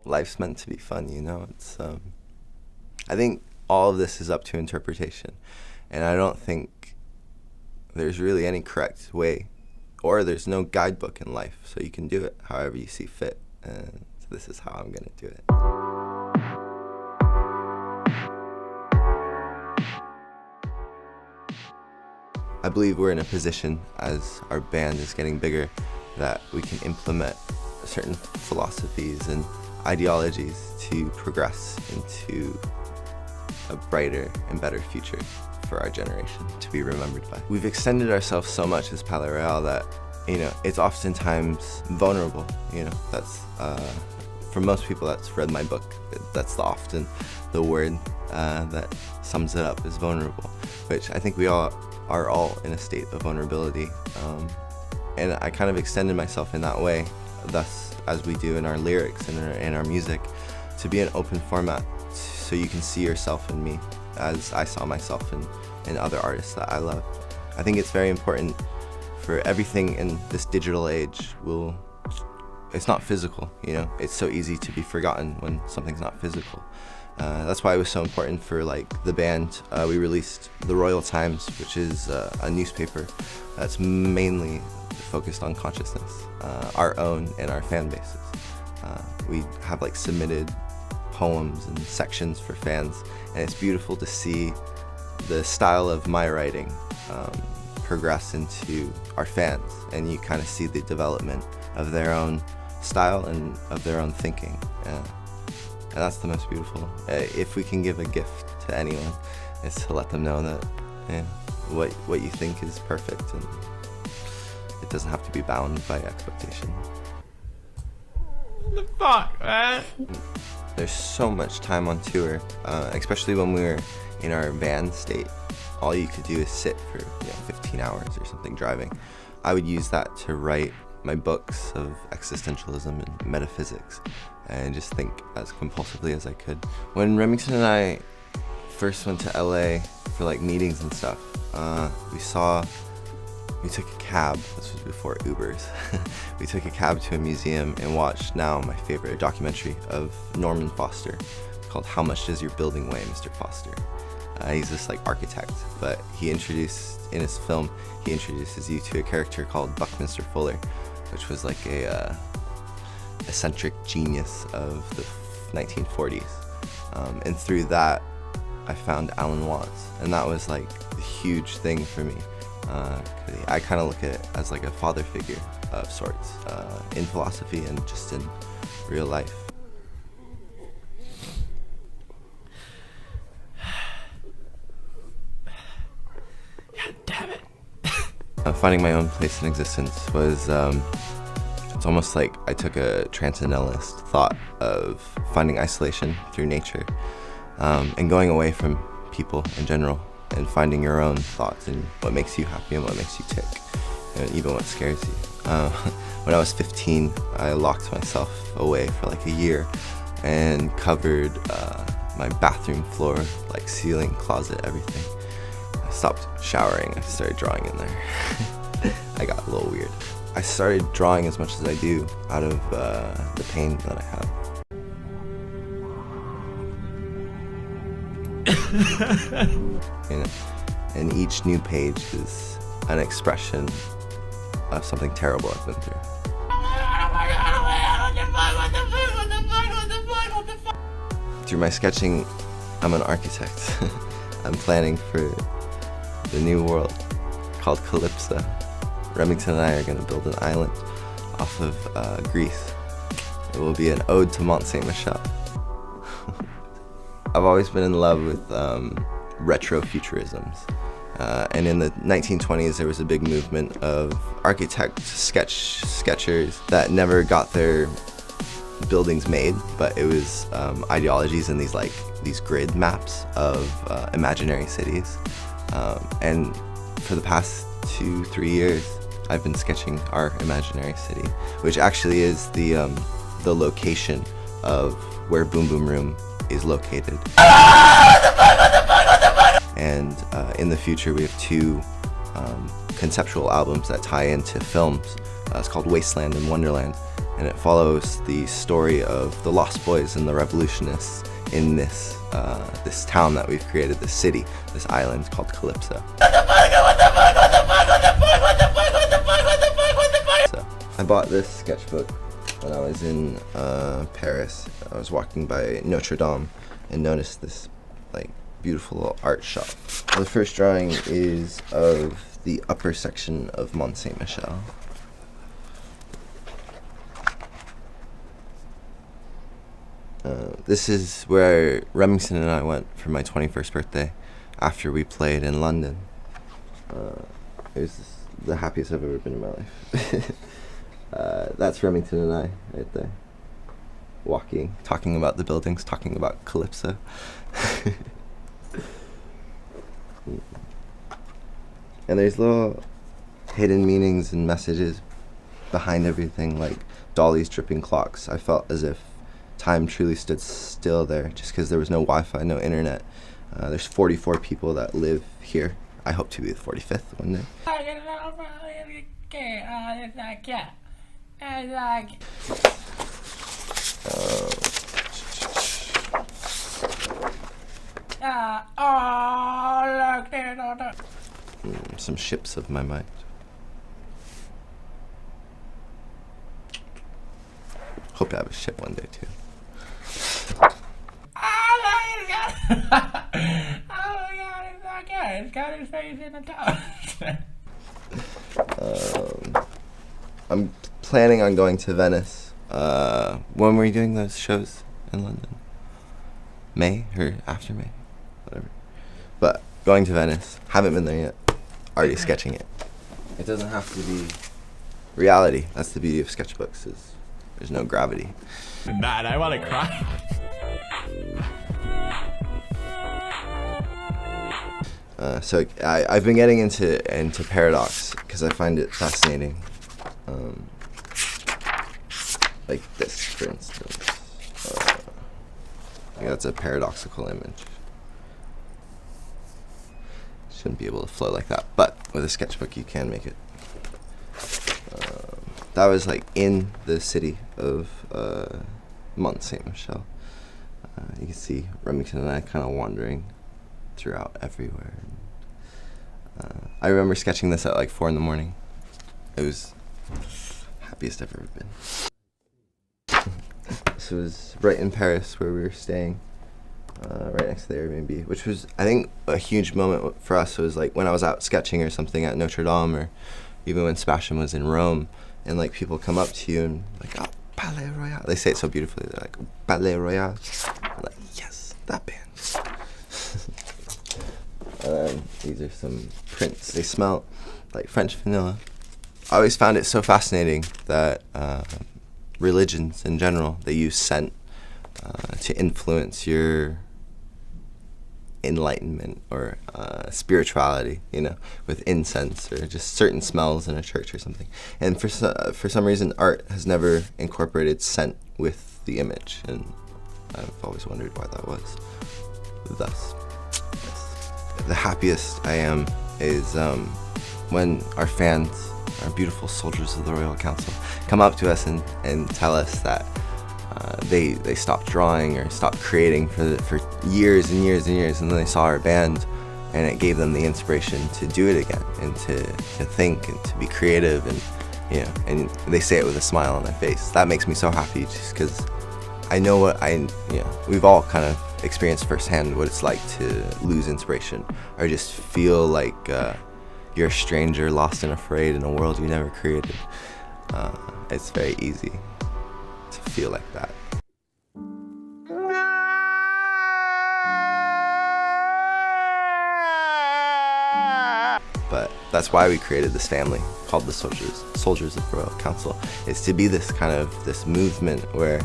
life's meant to be fun, you know? I think all of this is up to interpretation, and I don't think there's really any correct way, or there's no guidebook in life, so you can do it however you see fit, and so this is how I'm gonna do it. I believe we're in a position, as our band is getting bigger, that we can implement certain philosophies and ideologies to progress into a brighter and better future for our generation to be remembered by. We've extended ourselves so much as Palais Royale that, you know, it's oftentimes vulnerable, you know. That's, for most people that's read my book, that's often the word that sums it up, is vulnerable, which I think we all are in a state of vulnerability. And I kind of extended myself in that way, thus, as we do in our lyrics and in our music, to be an open format so you can see yourself in me as I saw myself in other artists that I love. I think it's very important for everything in this digital age. It's not physical, you know? It's so easy to be forgotten when something's not physical. That's why it was so important for the band. We released the Royal Times, which is a newspaper that's mainly focused on consciousness, our own and our fan bases. We have submitted poems and sections for fans, and it's beautiful to see the style of my writing progress into our fans, and you kind of see the development of their own style and of their own thinking. And that's the most beautiful. If we can give a gift to anyone, it's to let them know that what you think is perfect, and it doesn't have to be bound by expectation. What the fuck, man? There's so much time on tour, especially when we were in our van state. All you could do is sit for 15 hours or something driving. I would use that to write my books of existentialism and metaphysics, and just think as compulsively as I could. When Remington and I first went to LA for meetings and stuff, we took a cab. This was before Ubers. We took a cab to a museum and watched now my favorite documentary of Norman Foster called How Much Does Your Building Weigh, Mr. Foster? He's this architect, but in his film, he introduces you to a character called Buckminster Fuller, which was a eccentric genius of the 1940s. And through that, I found Alan Watts, and that was a huge thing for me. I kind of look at it as a father figure of sorts, in philosophy and just in real life. God damn it. Finding my own place in existence was, it's almost like I took a transcendentalist thought of finding isolation through nature, and going away from people in general, and finding your own thoughts and what makes you happy and what makes you tick, and even what scares you. When I was 15, I locked myself away for a year and covered my bathroom floor, ceiling, closet, everything. I stopped showering. I started drawing in there. I got a little weird. I started drawing as much as I do out of the pain that I have. And each new page is an expression of something terrible I've been through. Through my sketching, I'm an architect. I'm planning for the new world called Calypso. Remington and I are going to build an island off of Greece. It will be an ode to Mont Saint-Michel. I've always been in love with retrofuturisms. And in the 1920s, there was a big movement of sketchers that never got their buildings made, but it was ideologies and these grid maps of imaginary cities. And for the past 2-3 years, I've been sketching our imaginary city, which actually is the location of where Boom Boom Room is located. And in the future, we have 2 conceptual albums that tie into films. It's called Wasteland and Wonderland. and it follows the story of the Lost Boys and the revolutionists in this this town that we've created, this city, this island called Calypso. So I bought this sketchbook when I was in Paris. I was walking by Notre Dame and noticed this like beautiful little art shop. The first drawing is of the upper section of Mont Saint-Michel. This is where Remington and I went for my 21st birthday after we played in London. It was the happiest I've ever been in my life. That's Remington and I right there, walking, talking about the buildings, talking about Calypso. And there's little hidden meanings and messages behind everything, like Dolly's dripping clocks. I felt as if time truly stood still there just because there was no Wi-Fi, no internet. There's 44 people that live here. I hope to be the 45th one day. Some ships of my mind. Hope to have a ship one day too. It's got his face in the toast. I'm planning on going to Venice. When were you doing those shows in London? May or after May? Whatever. But going to Venice. Haven't been there yet. Already sketching it. It doesn't have to be reality. That's the beauty of sketchbooks, is there's no gravity. Man, I want to cry. So I've been getting into paradox because I find it fascinating. Like this, for instance. Yeah, that's a paradoxical image. Shouldn't be able to flow like that, but with a sketchbook you can make it. That was like in the city of Mont Saint-Michel. You can see Remington and I kind of wandering throughout everywhere. I remember sketching this at like 4 in the morning. It was happiest I've ever been. This was right in Paris where we were staying, right next to the Airbnb, which was, I think, a huge moment for us. It was like when I was out sketching or something at Notre Dame, or even when Sebastian was in Rome, and like people come up to you and like, oh, Palais Royal. They say it so beautifully. They're like, Palais Royal. I'm like, yes, that band. These are some prints. They smell like French vanilla. I always found it so fascinating that religions in general, they use scent to influence your enlightenment or spirituality, you know, with incense or just certain smells in a church or something. And for some reason, art has never incorporated scent with the image, and I've always wondered why that was. Thus, the happiest I am is when our fans, our beautiful soldiers of the Royal Council, come up to us and tell us that they stopped drawing or stopped creating for years and years and years, and then they saw our band and it gave them the inspiration to do it again and to think and to be creative, and you know, and they say it with a smile on their face. That makes me so happy, just because I know we've all kind of experienced firsthand what it's like to lose inspiration or just feel like you're a stranger lost and afraid in a world you never created. It's very easy to feel like that. But that's why we created this family called the Soldiers of the Royal Council, is to be this kind of this movement where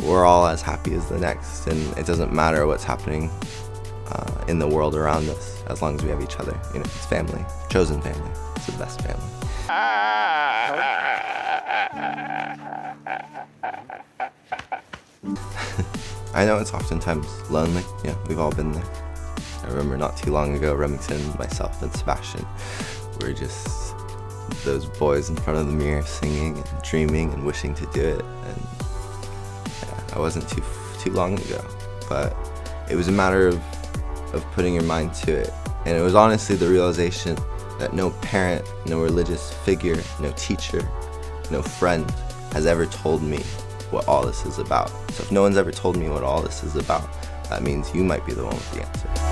we're all as happy as the next, and it doesn't matter what's happening in the world around us, as long as we have each other. You know, it's family, chosen family. It's the best family. I know it's oftentimes lonely. Yeah, we've all been there. I remember not too long ago, Remington, myself, and Sebastian were just those boys in front of the mirror singing and dreaming and wishing to do it. And yeah, I wasn't too long ago, but it was a matter of putting your mind to it. And it was honestly the realization that no parent, no religious figure, no teacher, no friend has ever told me what all this is about. So if no one's ever told me what all this is about, that means you might be the one with the answer.